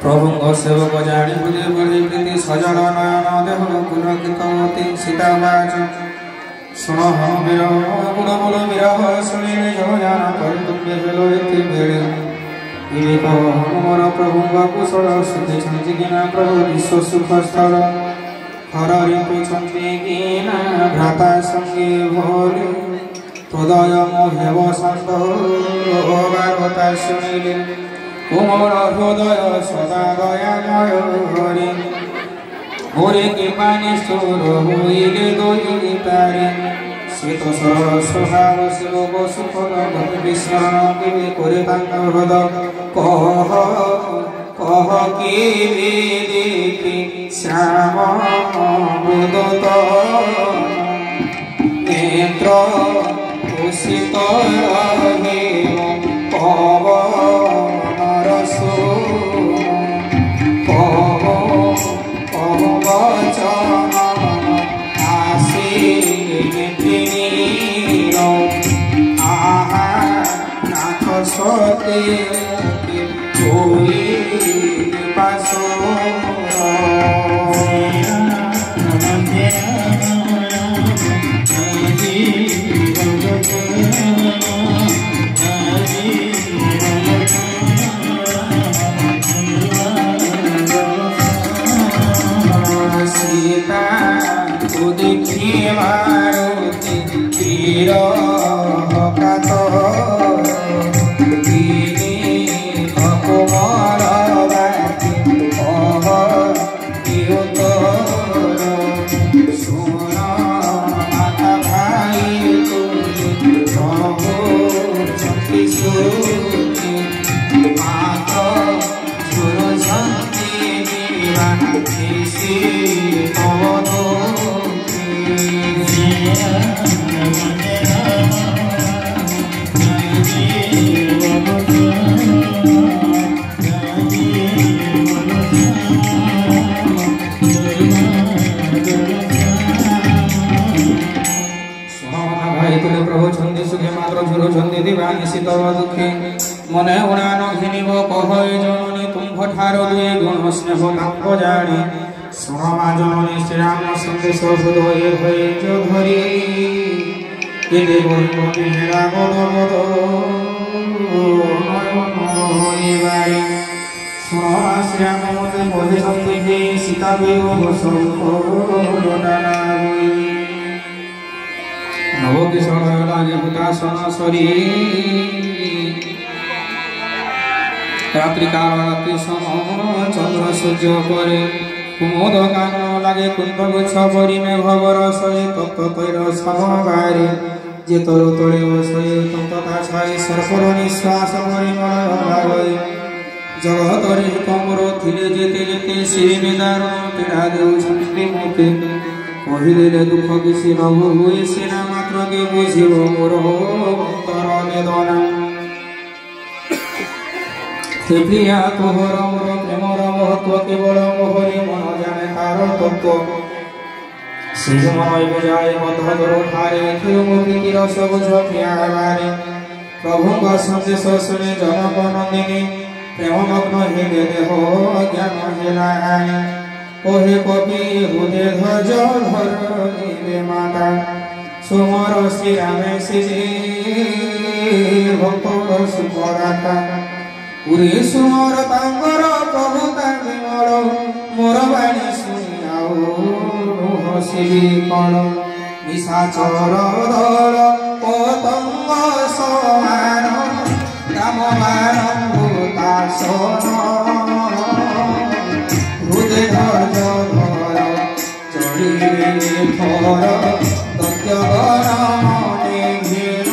प्रभुଙ୍କ ସେବକ ଜାଣି ବୁଝି ବୁଝି ପ୍ରୀତି ସଜଳ ନୟନ ଦେହ ପୁଲକିତମତି ସୀତାବାଚ ଶୁଣ ବୀର ଗୁଣ ମୂଳ ବିରହ ଶୁଣିଲେ ଜଗଜାନ କରି ତୁମେ ବେଲ ଏତେ ବେଳେ ବିବେକ ମୋର ପ୍ରଭୁଙ୍କ କୁଶଳ ଶୁଦ୍ଧିଛନ୍ତି କିନା ପ୍ରଭୁ ବିଶ୍ୱ ସୁଖ ସ୍ଥଳ ହର ରିପୁଛନ୍ତି କିନା ଭ୍ରାତା ସଙ୍ଗେ ଭୋଲେ ହୃଦୟ ମୋ ହେବ ଶାନ୍ତ ବାରତା ଶୁଣିଲେ কোমল হৃদয় সদা দয়াময় হরে হরে কৃপা নিষ্ঠুর হইলে দয়িতারে শ্বেত সরল স্বভাব শিব সুফল বিস্মরণ কেবে করে তাঙ্ক হৃদ কহ কহ কেবে দেখি শ্যাম বুদত নেত্র ভূষিত রহে পব Sote koi paso Sita udikhi maruti kiro kato মনে উড়ান ঘিনিব কহয় জননী তুম্ভ ঠারো দুয়ে গুণ স্নেহ তাম্ভ জানি শোণমা জননী শ্রীরাম সন্দেশ হৃদয়ে হয়ে ধরি কেদে বহিব মেরা গদ গদ নয়ন শোণমা শ্রীরাম মতে বহে সত্যে সীতা বিয়োগ সংকোলনা নবকিশোর লাগে হুতাসন সরি রাত্রিকাল রাত্রি সম চন্দ্র সূর্য পরে কুমোদ গান লাগে কুন্দ গুচ্ছ পরি মেঘবর সয়ে তপ্ত তৈর সমবারে যে তরু তলে বসয়ে তপ্ততা ছাই সর্পর নিঃশ্বাস পরিমল লাগে জগতরে কমর থিলে যেতে যেতে শ্রী বিদারণ পীড়া দেউছন্তি মতে কহিলে দুঃখ কিছু নব হুয়ে সেনা মাত্র কে বুঝিব মোর অন্তর বেদনা হে প্রিয়া তোহর মোর প্রেমর মহত্ব কেবল মোহরে মন জানে তার তত্ত্ব সেই মনই বুঝায় বন্ধ দর ঠারে কেউ মুক্তি রস বুঝ প্রিয়াবারে প্রভুঙ্গ সন্দেশ শুনে জনক নন্দিনী প্রেমমগ্ন হেলে দেহ জ্ঞান হেলায় ওহে কবি হুদে ধ্বজ ধরে মাতা সুমর শ্রীরামে শ্রী ভক্ত সুপরাতা পুরী সুমর তাঙ্গর প্রভু তাঙ্গি মর মোর বাণী শুনি আও হসিবি কণ নিশাচর দল পতঙ্গ সমান রামমান ভূতাসন হৃদে ধৈর্য ধর চড়িবে থর তত্ত্বগণ মনে ঘির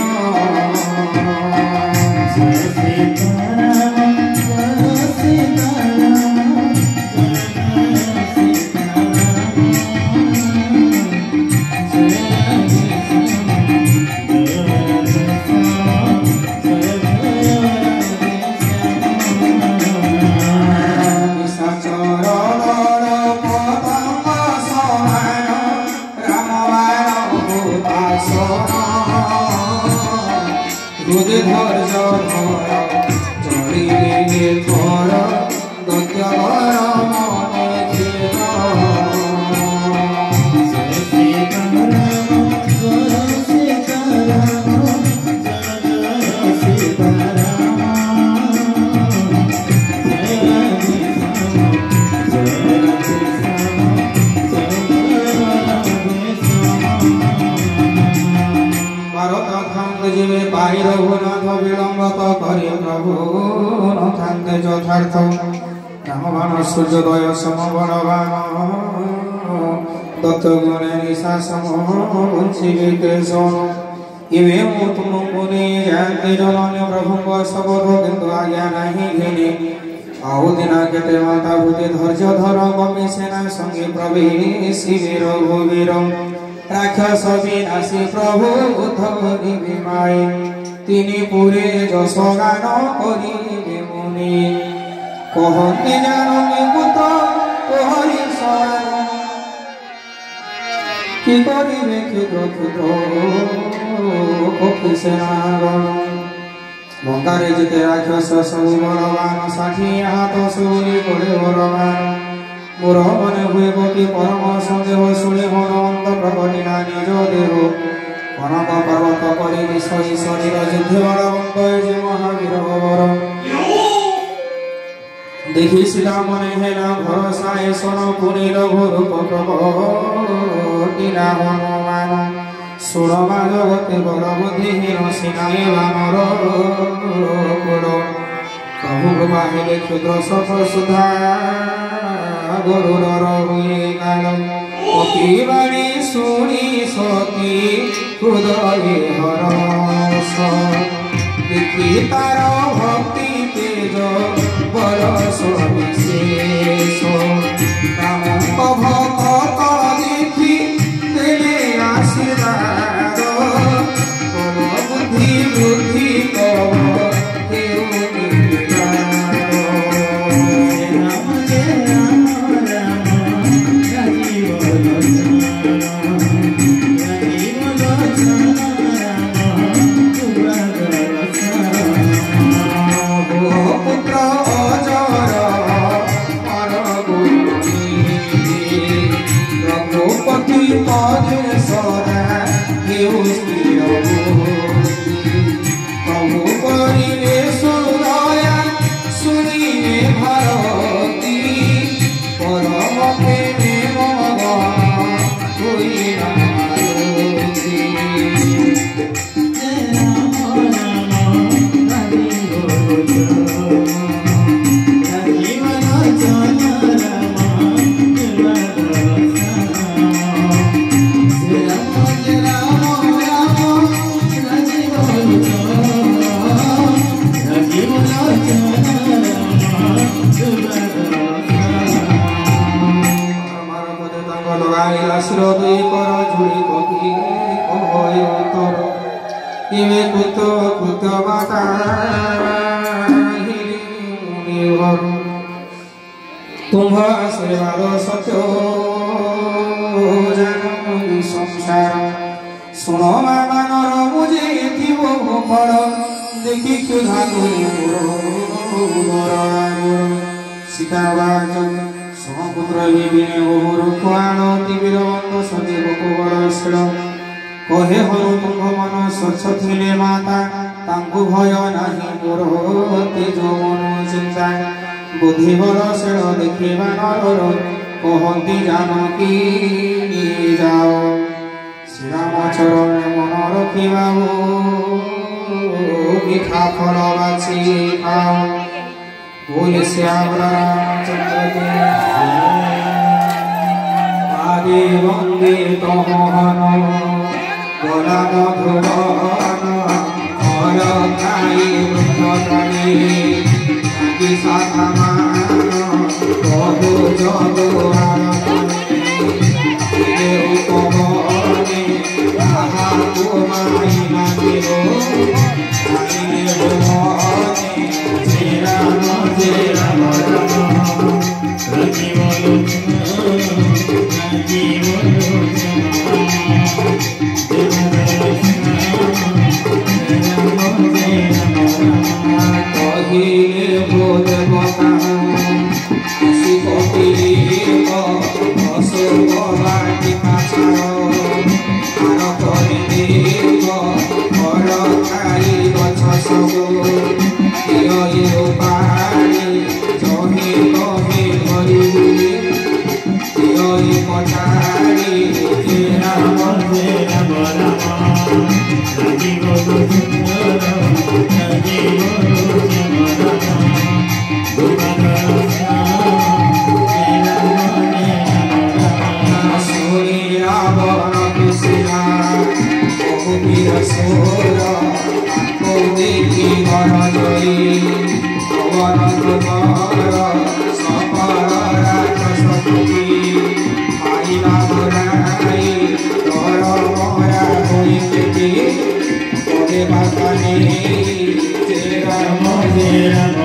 রামবাণ সূর্যোদয় সমবলবান দত্তগুণে নিশাসম বঞ্চিবে কৃষ্ণ ইবে তুম মুনি জাতি জননী প্রভুঙ্গ শবদ কিন্তু আজ্ঞা নাহি ঘিনি আহু দিনা কেতে মাতা ভূতি ধৈর্য ধর কপি সেনা সঙ্গে প্রবেশিবে রঘুবীর রাক্ষস বিনাশী প্রভু ধরিবে মাই তিনি পুরে যশ গান করিবে মুনি কহন্তি জাননি পুত্র হরি সমান কি করিবে ক্ষুদ্র ক্ষুদ্র কপি সেনাগণ লঙ্কারে যেতে রাক্ষস ସବୁ বলবান 60 হাত সুরি করে বলবান মোর মনে হুয়ে গোপী পরম সন্দেহ শুনে হনুমন্ত প্রকটিলা নিজ দেহ কনক পর্বত পরি বিষয়ী শরীর যুদ্ধে বলবন্ত যে মহাবীর বর দেখিছিলা মনে হেলা ভরসা এ শোন পুরী রঘুরূপ প্রকটিলা হনুমান সুরমা জগতে বল বুদ্ধিহীন সিনায়ে বানর কুল প্রভু কৃপা হেলে ক্ষুদ্র সফ সুধা গরুড়র হুয়ে গেল অতি বাণী শুনি সতী হৃদয়ে হরস দেখি তার ভক্তি তেজ বরস বিশেষ রামଙ୍କ ভক্ত দেখি দেলে আশীর্বাদ বল বুদ্ধি বুদ্ধি কব দেউ প্রভু করিলে সুদয়া শুনিবে ভারতী পরম প্রেমে মগ হইলা तुम्ह आशीर्वाद सत्यो जानी संसार सुन मानर मुझे थिव फल देखि क्षुधा सीताबाज समपुत्र विने ओर खुआण तिबीरवंत सदेव कुबरशील कहे हरु तुम मन स्वच्छ थिले माता तांकु भय नाही मोर तेज मन चिंता बुद्धि बरशील देखिबा नर कहती जानकी जाओ श्रीराम चरण मन रखिबा मिठा फल बाछी खाओ बोल श्याम रामचंद्र के आदि वंदे तमोहन बोला मधुवन और खाई वृक्षकाली की शाखा बहु जगुआर उपमने आहा कुमारी नागिरो आईने भुवने श्री राम कहिले बोध बता शिवती পবন তোমার সকল রাত শক্তি আইলা ধরাই তর মরা হইতে পদে বাতানে যে রাম যে রাম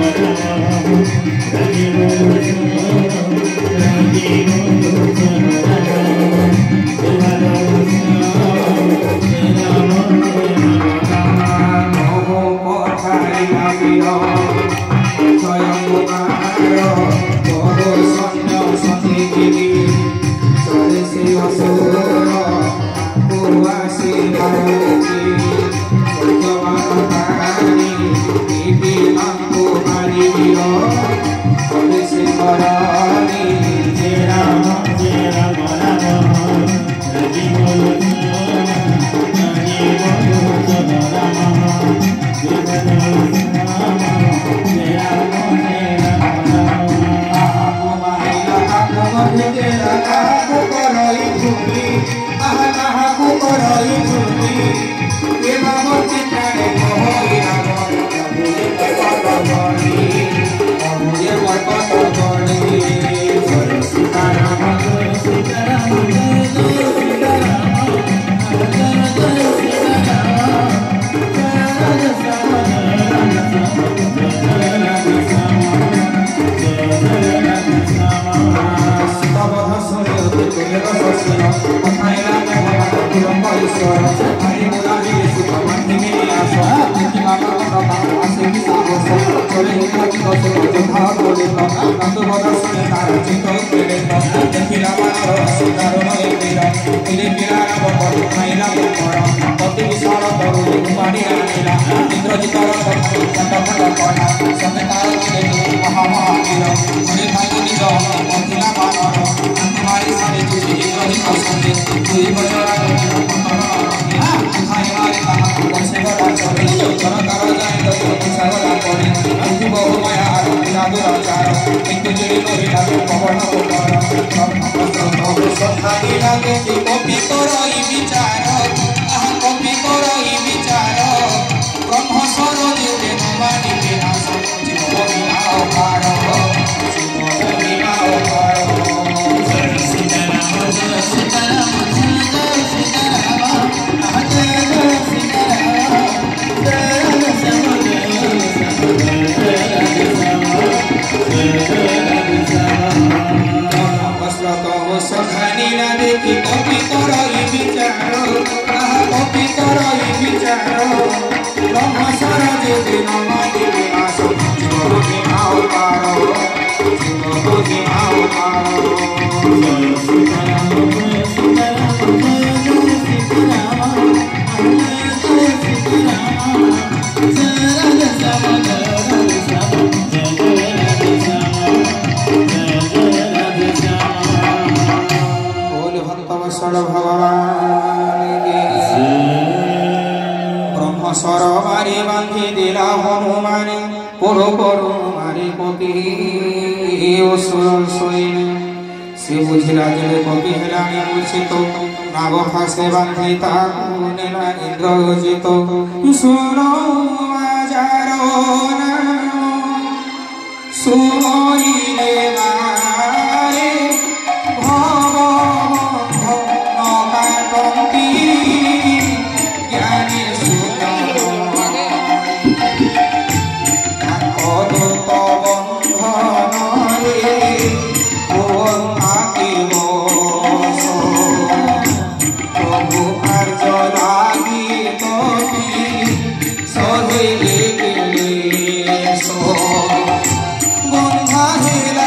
से बुझिला जले कवि हेलाणी मूर्छित नाग फासे बांधि ताकू नेला इंद्रजित सुनो आजारो नाम सुमरिले मारे भव नकाटन्ति ज्ञानी सुत अदूत बन्धन रे बंधा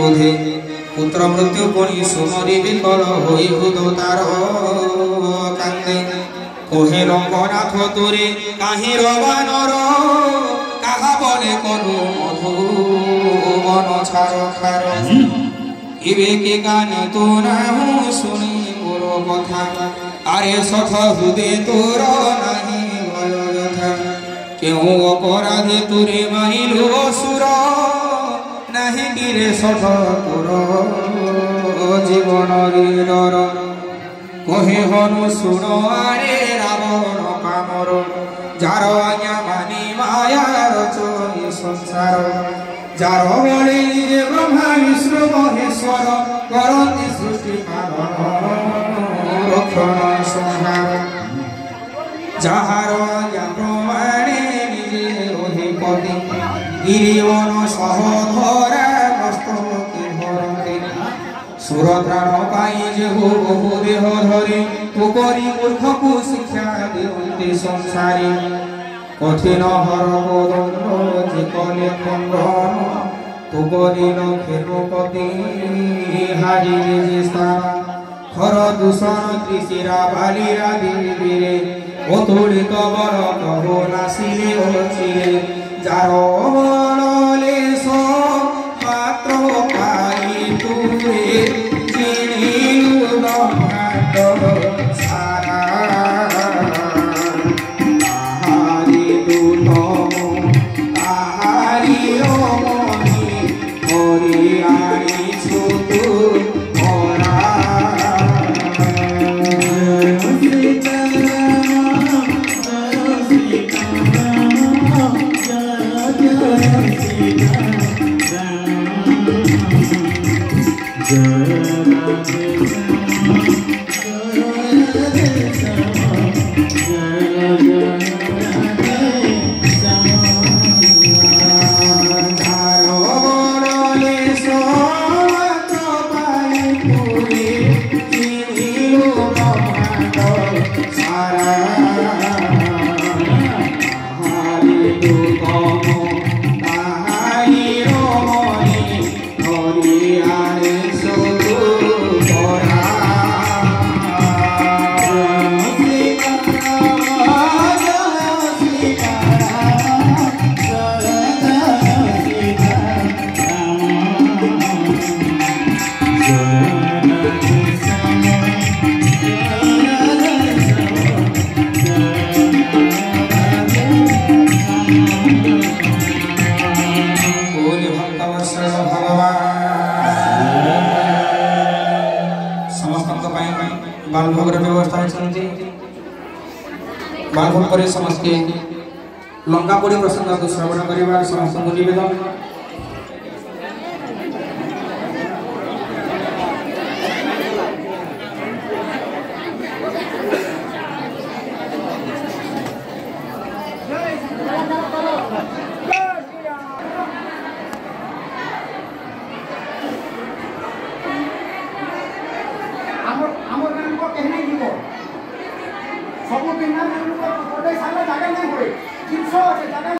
क्रोधे पुत्र मृत्यु पुनि सुमरी विकल होई भूत तार कांदे कोहे रंगनाथ तुरे काहि रवानर काहा बने कनु मधु मन छार खार इबे के गान तो नाहु सुनी मोर कथा आरे सठ हृदय तोर नाही भय व्यथा क्यों अपराधे तुरे मारिलु असुर नहीं गिरे सठ तोर जीवन डर कहे हनु सुन आरे रावण कामर जार आज्ञा मानी माया रचनी संसार जार बले ब्रह्मा विष्णु महेश्वर करती सृष्टि रक्षण संहार जार आज्ञा प्रमाणे निजे अधिपति गिरिवन सहधरा मस्तके भरते सुरत्राण पाई जे हो बहु देह धरे तुकरी मूर्ख को शिक्षा देते संसारी कठिन हर बदन जे कले खंडन तुकरी खेलपति हारी जे स्थान खर दूषण त्रिशिरा बालिरा देवीरे अतुलित बर कहो नासिले अचिरे जार बले मात्र पाई तुरे चिणिलु ब्रह्मांड सारा ताहारी दूत ताहारी रमणी हरि आनी सुतु मोरा बालभोगर व्यवस्था बालभोग पर समस्ते लंकापुरी प्रसंग को श्रवण करने समस्त निवेदन सब